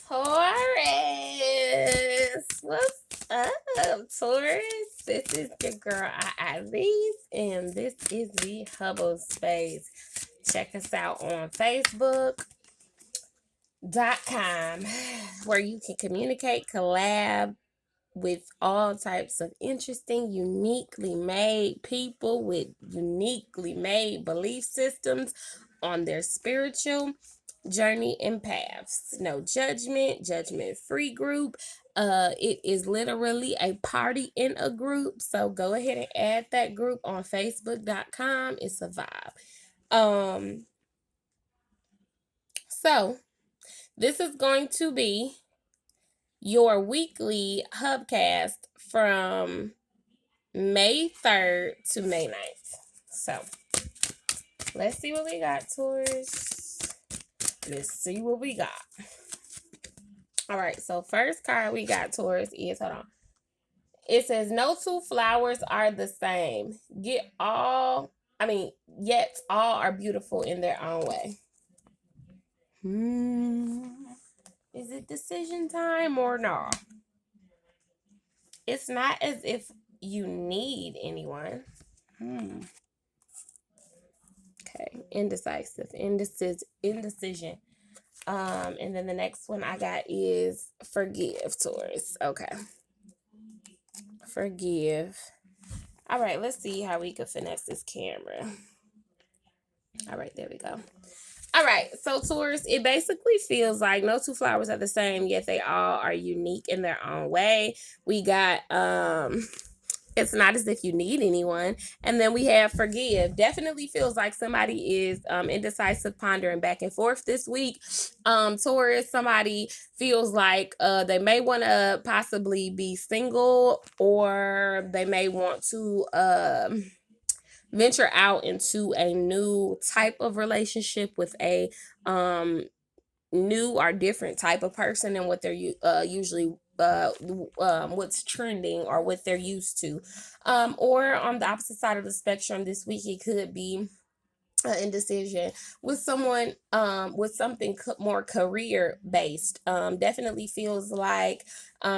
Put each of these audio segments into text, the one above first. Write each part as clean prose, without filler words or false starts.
Taurus, what's up, Taurus? This is your girl Isis, and this is the Hubble Space. Check us out on Facebook.com, where you can communicate, collab with all types of interesting, uniquely made people with uniquely made belief systems on their spiritual journey and paths. No judgment, judgment free group. It is literally a party in a group. So go ahead and add that group on Facebook.com. It's a vibe. So this is going to be your weekly HubCast from May 3rd to May 9th. So let's see what we got, Taurus. Let's see what we got. All right, so first card we got, Taurus, is, hold on. It says, no two flowers are the same. Yet all are beautiful in their own way. Is it decision time or no? It's not as if you need anyone. Okay, indecision. And then the next one I got is forgive, Taurus. Okay. Forgive. All right, let's see how we can finesse this camera. All right, there we go. All right, so Taurus, it basically feels like no two flowers are the same, yet they all are unique in their own way. We got it's not as if you need anyone. And then we have forgive. Definitely feels like somebody is indecisive, pondering back and forth this week. Taurus, somebody feels like they may want to possibly be single, or they may want to venture out into a new type of relationship with a new or different type of person than what they're usually what's trending or what they're used to. Or on the opposite side of the spectrum this week, it could be indecision with someone with something more career based. Definitely feels like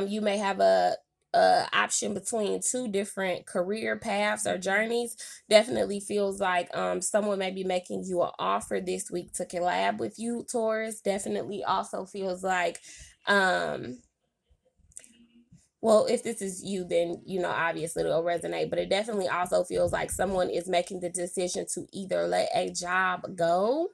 you may have a option between two different career paths or journeys. Definitely feels like someone may be making you an offer this week to collab with you, Taurus. Definitely also feels like well, if this is you, then, obviously it'll resonate. But it definitely also feels like someone is making the decision to either let a job go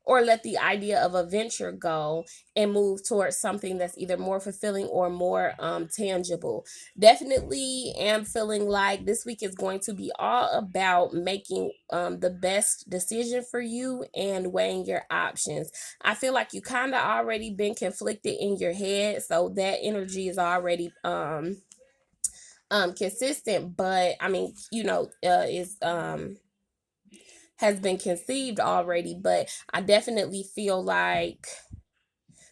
or let the idea of a venture go and move towards something that's either more fulfilling or more tangible. Definitely am feeling like this week is going to be all about making the best decision for you and weighing your options. I feel like you kind of already been conflicted in your head, so that energy is already consistent, but I mean, is has been conceived already. But I definitely feel like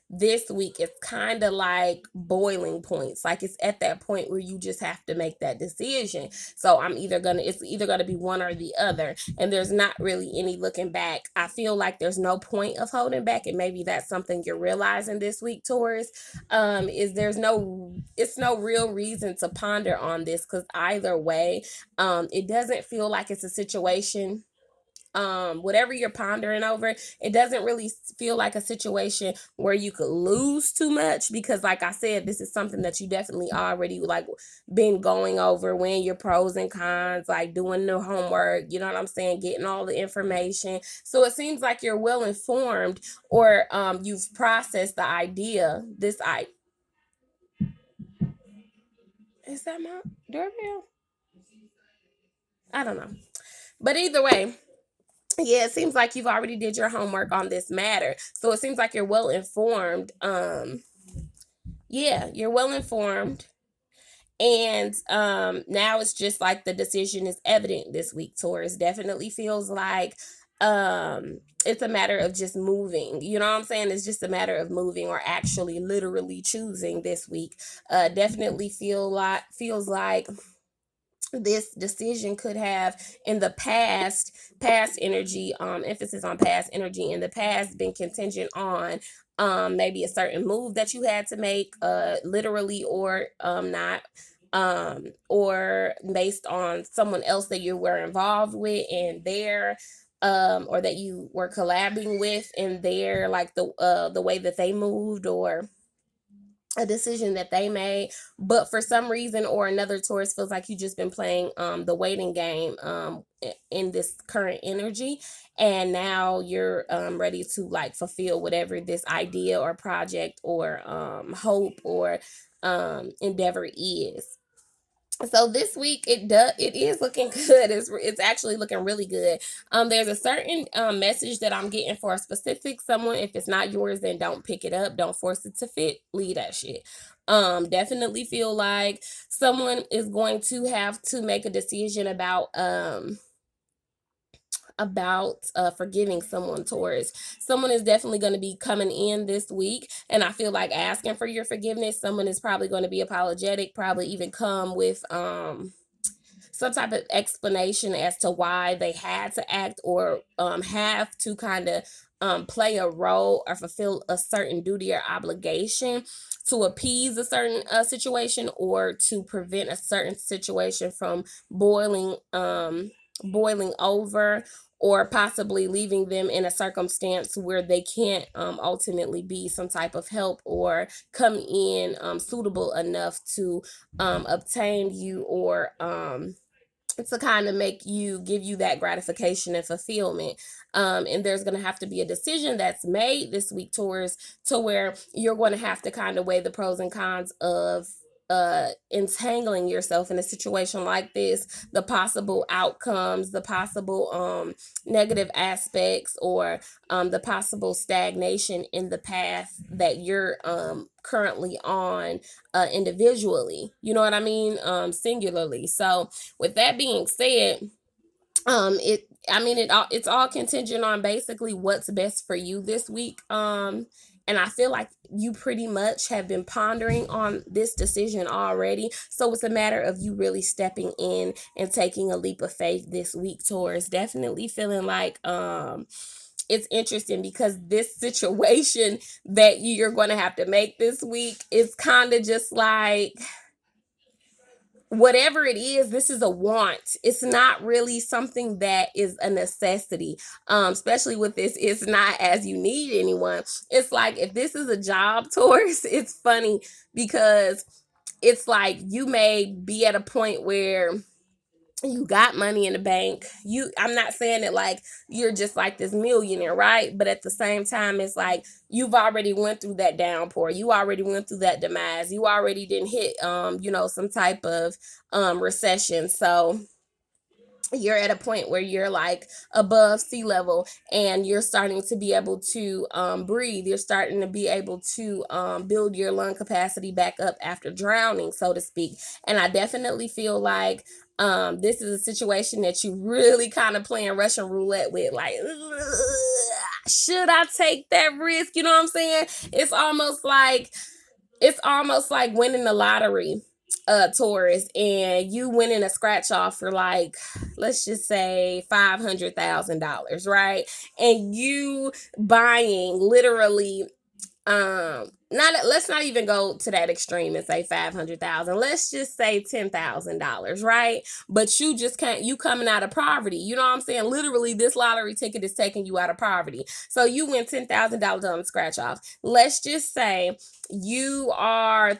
this week is kind of like boiling points. Like it's at that point where you just have to make that decision. So it's either gonna be one or the other, and there's not really any looking back. I feel like there's no point of holding back, and maybe that's something you're realizing this week, Taurus. It's no real reason to ponder on this, because either way, it doesn't feel like it's a situation, whatever you're pondering over, it doesn't really feel like a situation where you could lose too much, because like I said, this is something that you definitely already like been going over, weighing your pros and cons, like doing the homework, you know what I'm saying, getting all the information. So it seems like you're well informed, or you've processed the idea. Is that my doorbell? I don't know, but either way, yeah, it seems like you've already did your homework on this matter. So it seems like you're well informed. Yeah, you're well informed. And now it's just like the decision is evident this week, Taurus. Definitely feels like it's a matter of just moving. You know what I'm saying? It's just a matter of moving, or actually literally choosing this week. Definitely feels like this decision could have in the past energy, emphasis on past energy in the past, been contingent on maybe a certain move that you had to make, literally or not, or based on someone else that you were involved with and their or that you were collabing with and their, like, the way that they moved, or a decision that they made. But for some reason or another, Taurus, feels like you just been playing the waiting game in this current energy, and now you're ready to, like, fulfill whatever this idea or project or hope or endeavor is. So this week it is looking good. It's actually looking really good. There's a certain message that I'm getting for a specific someone. If it's not yours, then don't pick it up. Don't force it to fit. Leave that shit. Definitely feel like someone is going to have to make a decision about forgiving someone. Taurus, someone is definitely going to be coming in this week, and I feel like asking for your forgiveness. Someone is probably going to be apologetic, probably even come with some type of explanation as to why they had to act, or have to kind of play a role or fulfill a certain duty or obligation to appease a certain situation, or to prevent a certain situation from boiling over, or possibly leaving them in a circumstance where they can't ultimately be some type of help or come in suitable enough to obtain you, or to kind of give you that gratification and fulfillment. And there's going to have to be a decision that's made this week, Taurus, to where you're going to have to kind of weigh the pros and cons of entangling yourself in a situation like this, the possible outcomes, the possible negative aspects, or the possible stagnation in the path that you're currently on individually. You know what I mean? Singularly. So with that being said, it's all contingent on basically what's best for you this week. And I feel like you pretty much have been pondering on this decision already. So it's a matter of you really stepping in and taking a leap of faith this week, Taurus. Definitely feeling like it's interesting, because this situation that you're going to have to make this week is kind of just like, whatever it is, this is a want. It's not really something that is a necessity. Especially with this, it's not as you need anyone. It's like, if this is a job, Taurus, it's funny because it's like you may be at a point where you got money in the bank. I'm not saying that like you're just like this millionaire, right? But at the same time, it's like you've already went through that downpour. You already went through that demise. You already didn't hit some type of recession. So you're at a point where you're like above sea level, and you're starting to be able to breathe. You're starting to be able to build your lung capacity back up after drowning, so to speak. And I definitely feel like this is a situation that you really kind of playing Russian roulette with, like, should I take that risk? You know what I'm saying? It's almost like winning the lottery, Taurus, and you winning a scratch off for, like, let's just say $500,000, right? And you buying literally, not let's not even go to that extreme and say 500,000. Let's just say $10,000, right? But you just can't, you coming out of poverty. You know what I'm saying? Literally, this lottery ticket is taking you out of poverty. So you win $10,000 on the scratch off. Let's just say you are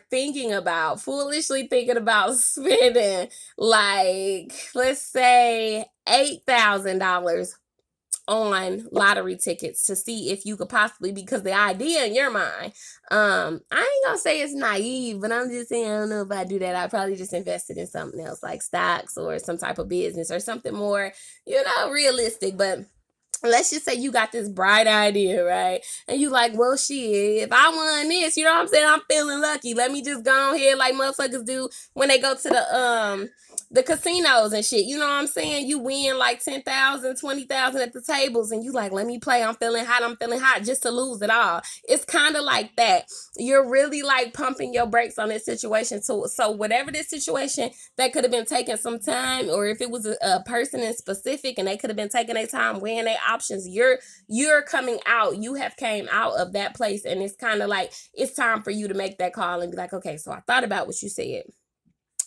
foolishly thinking about spending, like, let's say $8,000 on lottery tickets to see if you could possibly, because the idea in your mind, I ain't gonna say it's naive, but I'm just saying, I don't know if I do that. I probably just invested in something else, like stocks or some type of business or something more, realistic. But let's just say you got this bright idea, right? And you like, well, shit, if I won this, you know what I'm saying? I'm feeling lucky. Let me just go ahead like motherfuckers do when they go to the casinos and shit. You know what I'm saying? You win like 10,000, 20,000 at the tables, and you like, let me play. I'm feeling hot, just to lose it all. It's kind of like that. You're really like pumping your brakes on this situation too. So whatever this situation that could have been taking some time, or if it was a person in specific and they could have been taking their time weighing their options, you're coming out. You have came out of that place, and it's kind of like it's time for you to make that call and be like, okay, so I thought about what you said.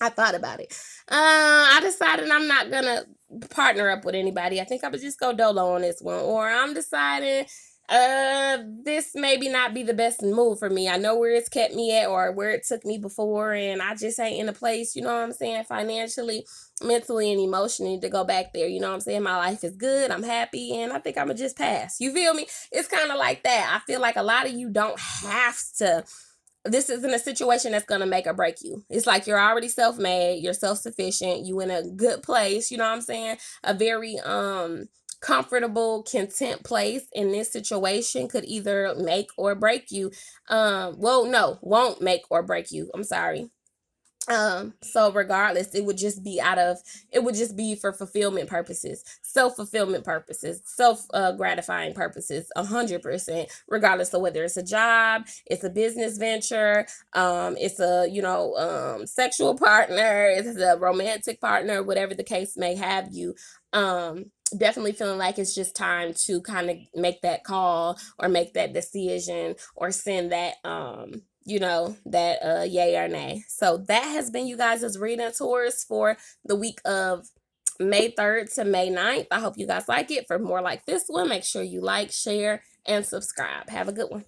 I thought about it. I decided I'm not gonna partner up with anybody. I think I would just go dolo on this one. Or I'm deciding this maybe not be the best move for me. I know where it's kept me at or where it took me before, and I just ain't in a place, you know what I'm saying, financially, mentally, and emotionally to go back there. You know what I'm saying? My life is good, I'm happy, and I think I'm gonna just pass. You feel me? It's kind of like that. I feel like a lot of you don't have to, this isn't a situation that's going to make or break you. It's like you're already self-made, you're self-sufficient, you in a good place, you know what I'm saying? A very comfortable, content place in this situation could either make or break you. Well, no, won't make or break you. I'm sorry. So regardless, it would just be for fulfillment purposes, self-fulfillment purposes, self gratifying purposes, 100%, regardless of whether it's a job, it's a business venture, it's a, sexual partner, it's a romantic partner, whatever the case may have you. Definitely feeling like it's just time to kind of make that call or make that decision or send that that yay or nay. So that has been you guys' reading tours for the week of May 3rd to May 9th. I hope you guys like it. For more like this one, make sure you like, share, and subscribe. Have a good one.